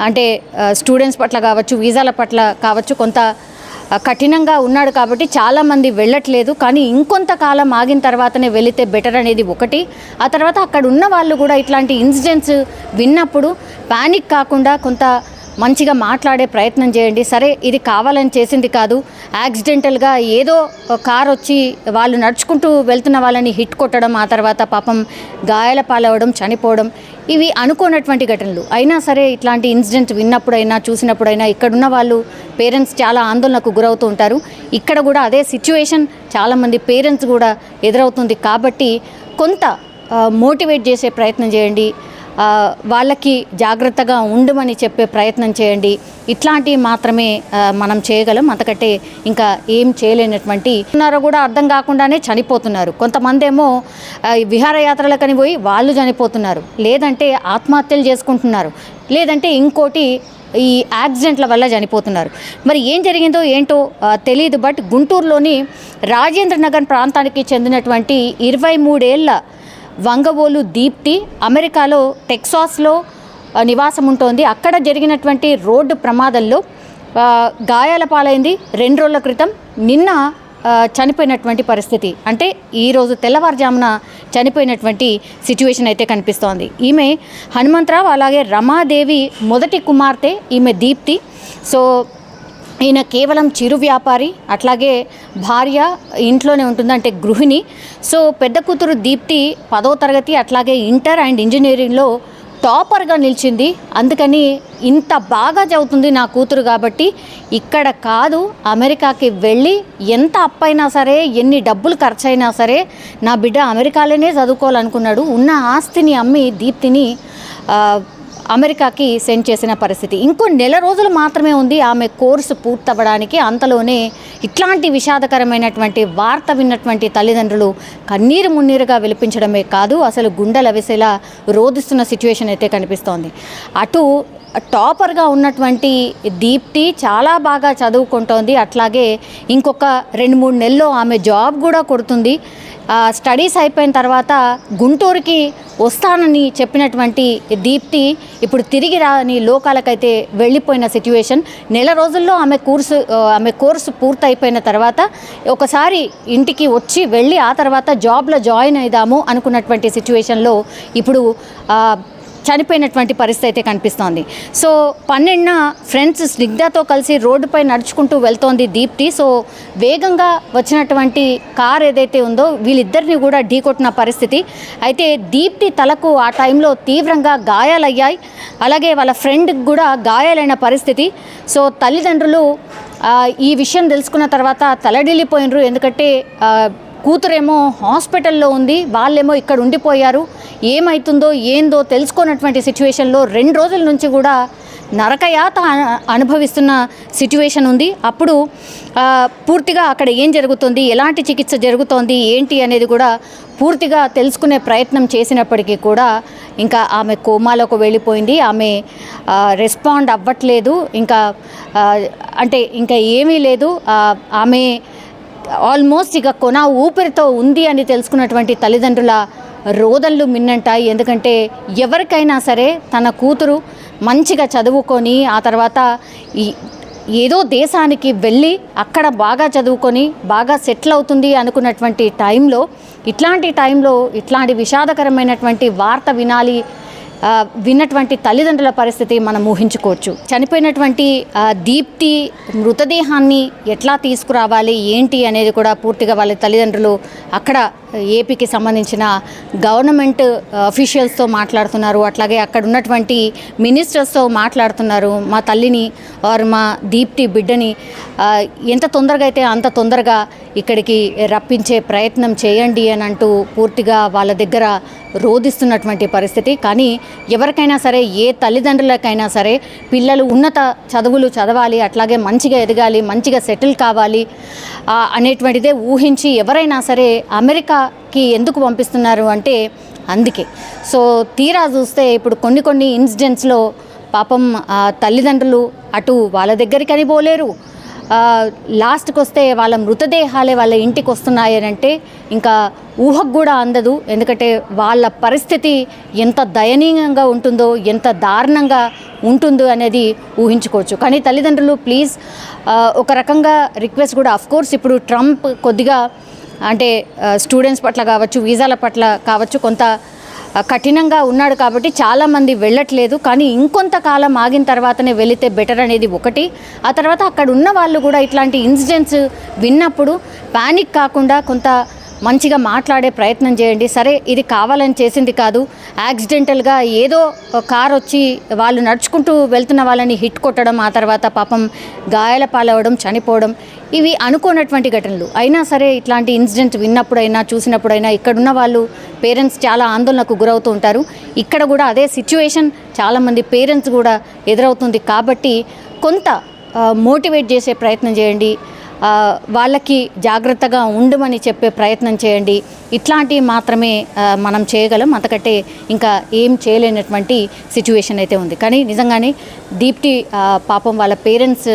అంటే స్టూడెంట్స్ పట్ల కావచ్చు, వీసాల పట్ల కావచ్చు కొంత కఠినంగా ఉన్నాడు కాబట్టి చాలామంది వెళ్ళట్లేదు. కానీ ఇంకొంతకాలం ఆగిన తర్వాతనే వెళితే బెటర్ అనేది ఒకటి. ఆ తర్వాత అక్కడ ఉన్న వాళ్ళు కూడా ఇట్లాంటి ఇన్సిడెంట్స్ విన్నప్పుడు ప్యానిక్ కాకుండా కొంత మంచిగా మాట్లాడే ప్రయత్నం చేయండి. సరే ఇది కావాలని చేసింది కాదు, యాక్సిడెంటల్గా ఏదో కార్ వచ్చి వాళ్ళు నడుచుకుంటూ వెళ్తున్న వాళ్ళని హిట్ కొట్టడం, ఆ తర్వాత పాపం గాయాల పాలవడం, చనిపోవడం, ఇవి అనుకోనటువంటి ఘటనలు. అయినా సరే ఇట్లాంటి ఇన్సిడెంట్ విన్నప్పుడైనా చూసినప్పుడైనా ఇక్కడున్న వాళ్ళు పేరెంట్స్ చాలా ఆందోళనకు గురవుతూ ఉంటారు. ఇక్కడ కూడా అదే సిచ్యువేషన్ చాలామంది పేరెంట్స్ కూడా ఎదురవుతుంది. కాబట్టి కొంత మోటివేట్ చేసే ప్రయత్నం చేయండి, వాళ్ళకి జాగ్రత్తగా ఉండమని చెప్పే ప్రయత్నం చేయండి. ఇట్లాంటివి మాత్రమే మనం చేయగలం. అంతకంటే ఇంకా ఏం చేయలేనటువంటి ఉన్నారో కూడా అర్థం కాకుండానే చనిపోతున్నారు. కొంతమంది ఏమో విహారయాత్రలకని పోయి వాళ్ళు చనిపోతున్నారు, లేదంటే ఆత్మహత్యలు చేసుకుంటున్నారు, లేదంటే ఇంకోటి ఈ యాక్సిడెంట్ల వల్ల చనిపోతున్నారు. మరి ఏం జరిగిందో ఏంటో తెలియదు. బట్ గుంటూరులోని రాజేంద్ర నగర్ ప్రాంతానికి చెందినటువంటి 23 ఏళ్ల వంగవోలు దీప్తి అమెరికాలో టెక్సాస్లో నివాసం ఉంటుంది. అక్కడ జరిగినటువంటి రోడ్డు ప్రమాదంలో గాయాల పాలైంది. 2 రోజుల క్రితం నిన్న చనిపోయినటువంటి పరిస్థితి, అంటే ఈరోజు తెల్లవారుజామున చనిపోయినటువంటి సిచ్యువేషన్ అయితే కనిపిస్తోంది. ఈమె హనుమంతరావు అలాగే రమాదేవి మొదటి కుమార్తె ఈమె దీప్తి. సో ఈయన కేవలం చిరు వ్యాపారి, అట్లాగే భార్య ఇంట్లోనే ఉంటుంది, అంటే గృహిణి. సో పెద్ద కూతురు దీప్తి 10వ తరగతి అట్లాగే ఇంటర్ అండ్ ఇంజనీరింగ్లో టాపర్గా నిలిచింది. అందుకని ఇంత బాగా చదువుతుంది నా కూతురు కాబట్టి ఇక్కడ కాదు అమెరికాకి వెళ్ళి ఎంత అప్పైనా సరే, ఎన్ని డబ్బులు ఖర్చు అయినా సరే నా బిడ్డ అమెరికాలోనే చదువుకోవాలనుకున్నాడు. ఉన్న ఆస్తిని అమ్మి దీప్తిని అమెరికాకి సెండ్ చేసిన పరిస్థితి. ఇంకో నెల రోజులు మాత్రమే ఉంది ఆమె కోర్సు పూర్తవ్వడానికి. అంతలోనే ఇట్లాంటి విషాదకరమైనటువంటి వార్త విన్నటువంటి తల్లిదండ్రులు కన్నీరు మున్నీరుగా విలిపించడమే కాదు, అసలు గుండెల విసేలా రోధిస్తున్న సిచ్యువేషన్ అయితే కనిపిస్తోంది. అటు టాపర్గా ఉన్నటువంటి దీప్తి చాలా బాగా చదువుకుంటోంది, అట్లాగే ఇంకొక 2-3 నెలల్లో ఆమె జాబ్ కూడా కొడుతుంది. స్టడీస్ అయిపోయిన తర్వాత గుంటూరుకి వస్తానని చెప్పినటువంటి దీప్తి ఇప్పుడు తిరిగి రాని లోకాలకైతే వెళ్ళిపోయిన సిచ్యువేషన్. నెల రోజుల్లో ఆమె కోర్సు పూర్తయిపోయిన తర్వాత ఒకసారి ఇంటికి వచ్చి వెళ్ళి ఆ తర్వాత జాబ్లో జాయిన్ అయిదాము అనుకున్నటువంటి సిచ్యువేషన్లో ఇప్పుడు చనిపోయినటువంటి పరిస్థితి అయితే కనిపిస్తోంది. సో 12న ఫ్రెండ్స్ స్నిగ్ధతో కలిసి రోడ్డుపై నడుచుకుంటూ వెళ్తోంది దీప్తి. సో వేగంగా వచ్చినటువంటి కార్ ఏదైతే ఉందో వీళ్ళిద్దరిని కూడా ఢీకొట్టిన పరిస్థితి. అయితే దీప్తి తలకు ఆ టైంలో తీవ్రంగా గాయాలయ్యాయి, అలాగే వాళ్ళ ఫ్రెండ్కి కూడా గాయాలైన పరిస్థితి. సో తల్లిదండ్రులు ఈ విషయం తెలుసుకున్న తర్వాత తలడిల్లిపోయినరు. ఎందుకంటే కూతురేమో హాస్పిటల్లో ఉంది, వాళ్ళేమో ఇక్కడ ఉండిపోయారు. ఏమవుతుందో ఏందో తెలుసుకున్నటువంటి సిచ్యువేషన్లో 2 రోజుల నుంచి కూడా నరకయాత అనుభవిస్తున్న సిచ్యువేషన్ ఉంది. అప్పుడు పూర్తిగా అక్కడ ఏం జరుగుతుంది, ఎలాంటి చికిత్స జరుగుతోంది ఏంటి అనేది కూడా పూర్తిగా తెలుసుకునే ప్రయత్నం చేసినప్పటికీ కూడా ఇంకా ఆమె కోమాలోకి వెళ్ళిపోయింది. ఆమె రెస్పాండ్ అవ్వట్లేదు, ఇంకా అంటే ఇంకా ఏమీ లేదు. ఆమె ఆల్మోస్ట్ ఇక కొన ఊపిరితో ఉంది అని తెలుసుకున్నటువంటి తల్లిదండ్రుల రోదనలు మిన్నంటాయి. ఎందుకంటే ఎవరికైనా సరే తన కూతురు మంచిగా చదువుకొని ఆ తర్వాత ఏదో దేశానికి వెళ్ళి అక్కడ బాగా చదువుకొని బాగా సెటిల్ అవుతుంది అనుకున్నటువంటి టైంలో ఇట్లాంటి విషాదకరమైనటువంటి వార్త విన్నటువంటి తల్లిదండ్రుల పరిస్థితి మనం ఊహించుకోవచ్చు. చనిపోయినటువంటి దీప్తి మృతదేహాన్ని ఎట్లా తీసుకురావాలి ఏంటి అనేది కూడా పూర్తిగా వాళ్ళ తల్లిదండ్రులు అక్కడ ఏపీకి సంబంధించిన గవర్నమెంట్ అఫీషియల్స్తో మాట్లాడుతున్నారు, అట్లాగే అక్కడ ఉన్నటువంటి మినిస్టర్స్తో మాట్లాడుతున్నారు. మా తల్లిని మా దీప్తి బిడ్డని ఎంత తొందరగా అయితే అంత తొందరగా ఇక్కడికి రప్పించే ప్రయత్నం చేయండి అని అంటూ పూర్తిగా వాళ్ళ దగ్గర రోధిస్తున్నటువంటి పరిస్థితి. కానీ ఎవరికైనా సరే, ఏ తల్లిదండ్రులకైనా సరే పిల్లలు ఉన్నత చదువులు చదవాలి, అట్లాగే మంచిగా ఎదగాలి, మంచిగా సెటిల్ కావాలి అనేటువంటిదే ఊహించి ఎవరైనా సరే అమెరికాకి ఎందుకు పంపిస్తున్నారు అంటే అందుకే. సో తీరా చూస్తే ఇప్పుడు కొన్ని ఇన్సిడెంట్స్లో పాపం తల్లిదండ్రులు అటు వాళ్ళ దగ్గరికి పోలేరు, లాస్ట్కి వస్తే వాళ్ళ మృతదేహాలే వాళ్ళ ఇంటికి వస్తున్నాయనంటే ఇంకా ఊహకు కూడా అందదు. ఎందుకంటే వాళ్ళ పరిస్థితి ఎంత దయనీయంగా ఉంటుందో, ఎంత దారుణంగా ఉంటుందో అనేది ఊహించుకోవచ్చు. కానీ తల్లిదండ్రులు ప్లీజ్ ఒక రకంగా రిక్వెస్ట్ కూడా, అఫ్కోర్స్ ఇప్పుడు ట్రంప్ కొద్దిగా అంటే స్టూడెంట్స్ పట్ల కావచ్చు, వీసాల పట్ల కావచ్చు కొంత కఠినంగా ఉన్నాడు కాబట్టి చాలామంది వెళ్ళట్లేదు. కానీ ఇంకొంతకాలం ఆగిన తర్వాతనే వెళితే బెటర్ అనేది ఒకటి. ఆ తర్వాత అక్కడ ఉన్న వాళ్ళు కూడా ఇట్లాంటి ఇన్సిడెంట్స్ విన్నప్పుడు ప్యానిక్ కాకుండా కొంత మంచిగా మాట్లాడే ప్రయత్నం చేయండి. సరే ఇది కావాలని చేసింది కాదు, యాక్సిడెంటల్గా ఏదో కార్ వచ్చి వాళ్ళు నడుచుకుంటూ వెళ్తున్న వాళ్ళని హిట్ కొట్టడం, ఆ తర్వాత పాపం గాయాల పాలవడం, చనిపోవడం, ఇవి అనుకోనటువంటి ఘటనలు. అయినా సరే ఇట్లాంటి ఇన్సిడెంట్ విన్నప్పుడైనా చూసినప్పుడైనా ఇక్కడున్న వాళ్ళు పేరెంట్స్ చాలా ఆందోళనకు గురవుతూ ఉంటారు. ఇక్కడ కూడా అదే సిచ్యువేషన్ చాలామంది పేరెంట్స్ కూడా ఎదురవుతుంది. కాబట్టి కొంత మోటివేట్ చేసే ప్రయత్నం చేయండి, వాళ్ళకి జాగ్రత్తగా ఉండమని చెప్పే ప్రయత్నం చేయండి. ఇట్లాంటివి మాత్రమే మనం చేయగలం, అంతకంటే ఇంకా ఏం చేయలేనటువంటి సిచ్యువేషన్ అయితే ఉంది. కానీ నిజంగానే దీప్తి పాపం వాళ్ళ పేరెంట్స్